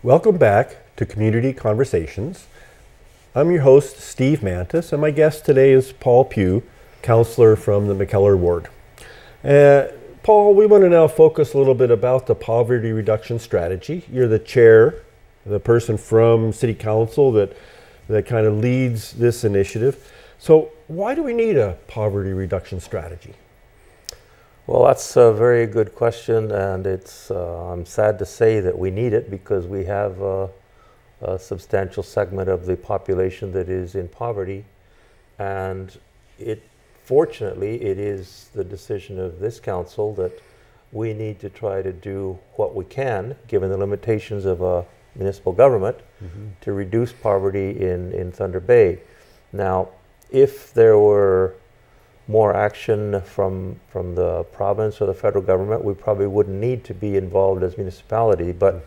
Welcome back to Community Conversations. I'm your host, Steve Mantis, and my guest today is Paul Pugh, Councillor from the McKellar Ward. Paul, we want to now focus a little bit about the poverty reduction strategy. You're the chair, the person from City Council that kind of leads this initiative. So why do we need a poverty reduction strategy? Well, that's a very good question, and I'm sad to say that we need it because we have a substantial segment of the population that is in poverty, and fortunately, it is the decision of this council that we need to try to do what we can, given the limitations of a municipal government, to reduce poverty in Thunder Bay. Now, if there were more action from the province or the federal government, we probably wouldn't need to be involved as municipality, but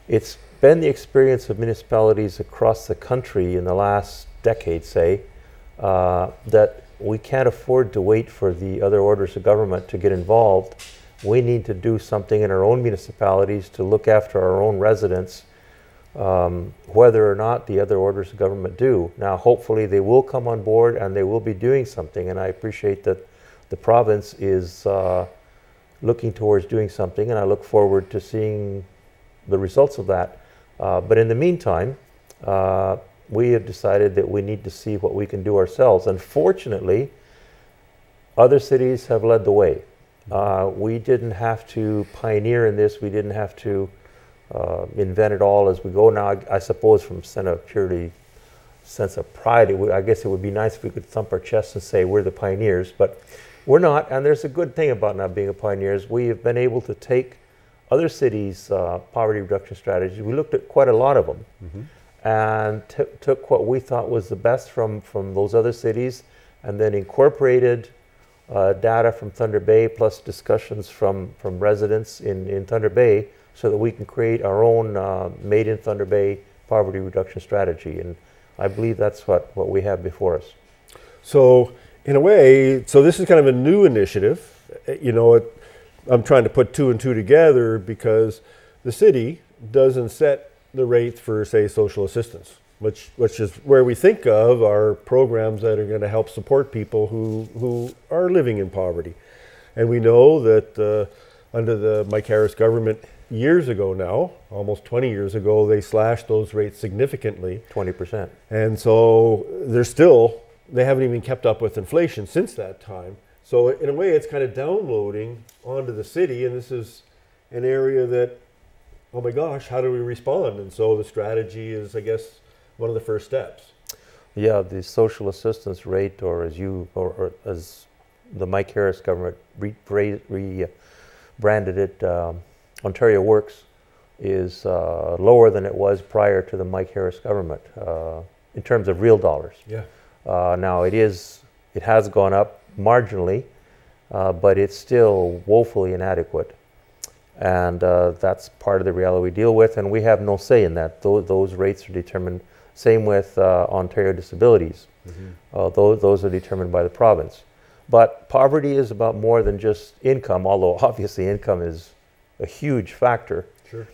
it's been the experience of municipalities across the country in the last decade, say, that we can't afford to wait for the other orders of government to get involved. We need to do something in our own municipalities to look after our own residents, whether or not the other orders of government do. Now, hopefully they will come on board and they will be doing something, and I appreciate that the province is looking towards doing something, and I look forward to seeing the results of that. But in the meantime, we have decided that we need to see what we can do ourselves. Unfortunately, other cities have led the way. We didn't have to pioneer in this. We didn't have to invent it all as we go. Now, I suppose from a purely sense of pride, I guess it would be nice if we could thump our chests and say we're the pioneers, but we're not, and there's a good thing about not being a pioneers. We have been able to take other cities' poverty reduction strategies. We looked at quite a lot of them and took what we thought was the best from those other cities, and then incorporated data from Thunder Bay plus discussions from residents in Thunder Bay, so that we can create our own Made in Thunder Bay poverty reduction strategy. And I believe that's what we have before us. So in a way, so this is kind of a new initiative. You know, I'm trying to put two and two together because the city doesn't set the rates for, say, social assistance, which is where we think of our programs that are going to help support people who are living in poverty. And we know that under the Mike Harris government, years ago now, almost 20 years ago, they slashed those rates significantly. 20%. And so they haven't even kept up with inflation since that time. So in a way, it's kind of downloading onto the city, and this is an area that, oh my gosh, how do we respond? And so the strategy is, I guess, one of the first steps. Yeah, the social assistance rate, or as the Mike Harris government rebranded it, Ontario Works, is lower than it was prior to the Mike Harris government in terms of real dollars. Yeah. Now it has gone up marginally, but it's still woefully inadequate, and that's part of the reality we deal with, and we have no say in that. Those rates are determined. Same with Ontario disabilities. Those are determined by the province. But poverty is about more than just income, although obviously income is a huge factor. Sure.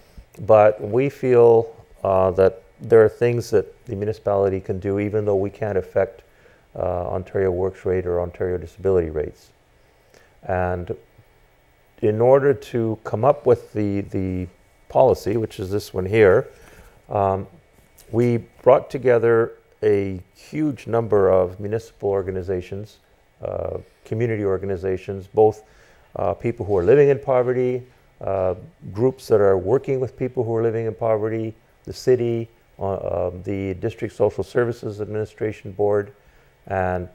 But we feel that there are things that the municipality can do even though we can't affect Ontario Works rate or Ontario disability rates. And in order to come up with the policy, which is this one here, we brought together a huge number of municipal organizations, community organizations, both people who are living in poverty, groups that are working with people who are living in poverty, the city, the District Social Services Administration Board, and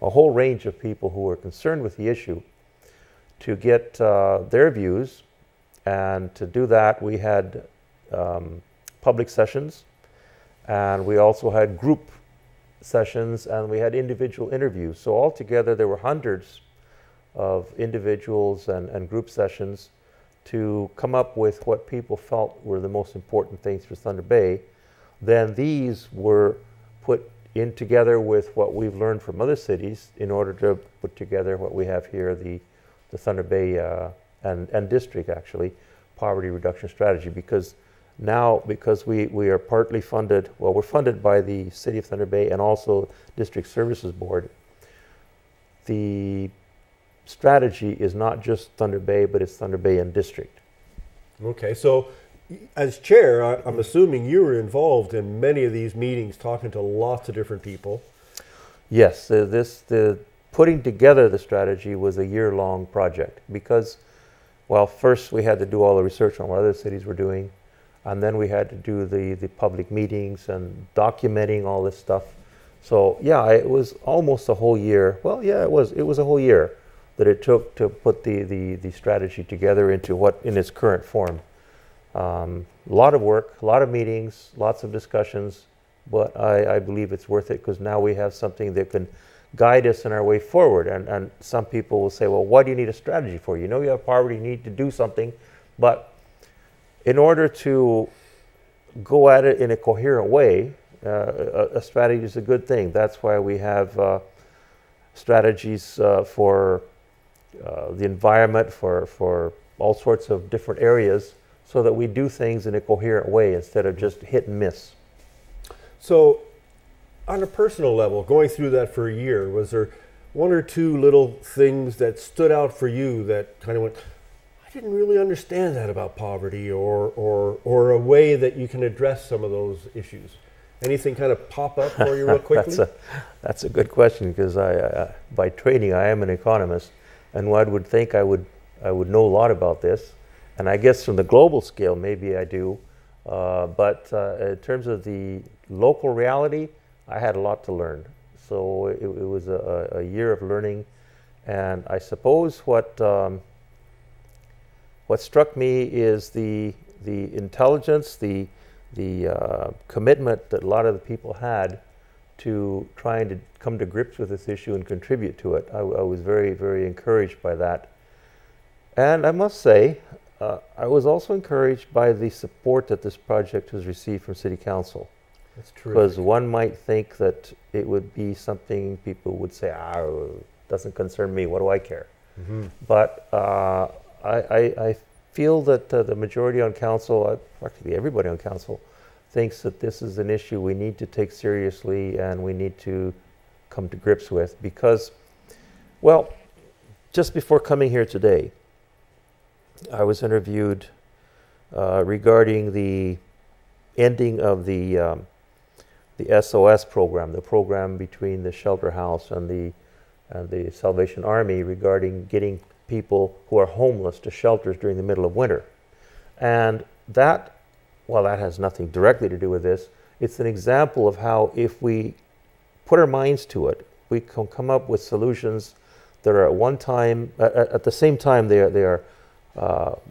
a whole range of people who are concerned with the issue to get their views. And to do that, we had public sessions, and we also had group sessions, and we had individual interviews. So altogether, there were hundreds of individuals and group sessions to come up with what people felt were the most important things for Thunder Bay. Then these were put in together with what we've learned from other cities in order to put together what we have here, the Thunder Bay and district, actually, poverty reduction strategy, because Now, because we are partly funded, well, we're funded by the City of Thunder Bay and also District Services Board, the strategy is not just Thunder Bay, but it's Thunder Bay and District. Okay, so as chair, I'm assuming you were involved in many of these meetings, talking to lots of different people. Yes, the putting together the strategy was a year-long project because, well, first we had to do all the research on what other cities were doing, and then we had to do the public meetings and documenting all this stuff. So yeah, it was almost a whole year. Well, yeah, it was a whole year that it took to put the strategy together into what in its current form. A lot of work, a lot of meetings, lots of discussions, but I believe it's worth it because now we have something that can guide us in our way forward. And some people will say, well, what do you need a strategy for? You know you have poverty, you need to do something, but in order to go at it in a coherent way, a strategy is a good thing. That's why we have strategies for the environment, for all sorts of different areas, so that we do things in a coherent way instead of just hit and miss. So on a personal level, going through that for a year, was there one or two little things that stood out for you that kind of went, I didn't really understand that about poverty, or a way that you can address some of those issues? Anything kind of pop up for you real quickly? That's a good question because by training I am an economist, and one would think I would know a lot about this, and I guess from the global scale maybe I do, but in terms of the local reality, I had a lot to learn. So it was a year of learning, and I suppose what struck me is the intelligence, the commitment that a lot of the people had to trying to come to grips with this issue and contribute to it. I was very, very encouraged by that. And I must say, I was also encouraged by the support that this project has received from City Council. That's true. Because one might think that it would be something people would say, it doesn't concern me, what do I care? Mm-hmm. But I feel that the majority on council, practically everybody on council, thinks that this is an issue we need to take seriously and we need to come to grips with because, well, just before coming here today, I was interviewed regarding the ending of the SOS program, the program between the shelter house and the Salvation Army regarding getting people who are homeless to shelters during the middle of winter. And that, well, that has nothing directly to do with this. It's an example of how if we put our minds to it, we can come up with solutions that are at the same time they are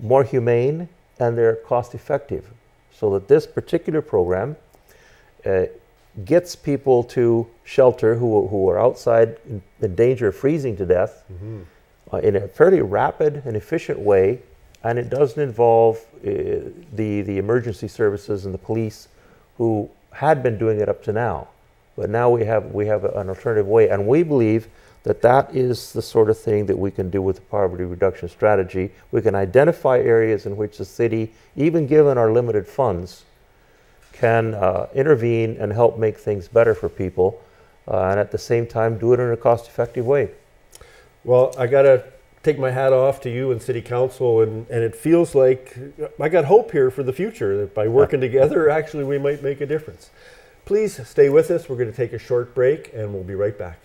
more humane and they're cost effective. So that this particular program gets people to shelter who are outside in danger of freezing to death, mm-hmm. In a fairly rapid and efficient way, and it doesn't involve the emergency services and the police who had been doing it up to now. But now we have an alternative way, and we believe that that is the sort of thing that we can do with the poverty reduction strategy. We can identify areas in which the city, even given our limited funds, can intervene and help make things better for people, and at the same time do it in a cost-effective way. Well, I got to take my hat off to you and City Council, and it feels like I got hope here for the future, that by working together, actually we might make a difference. Please stay with us. We're going to take a short break, and we'll be right back.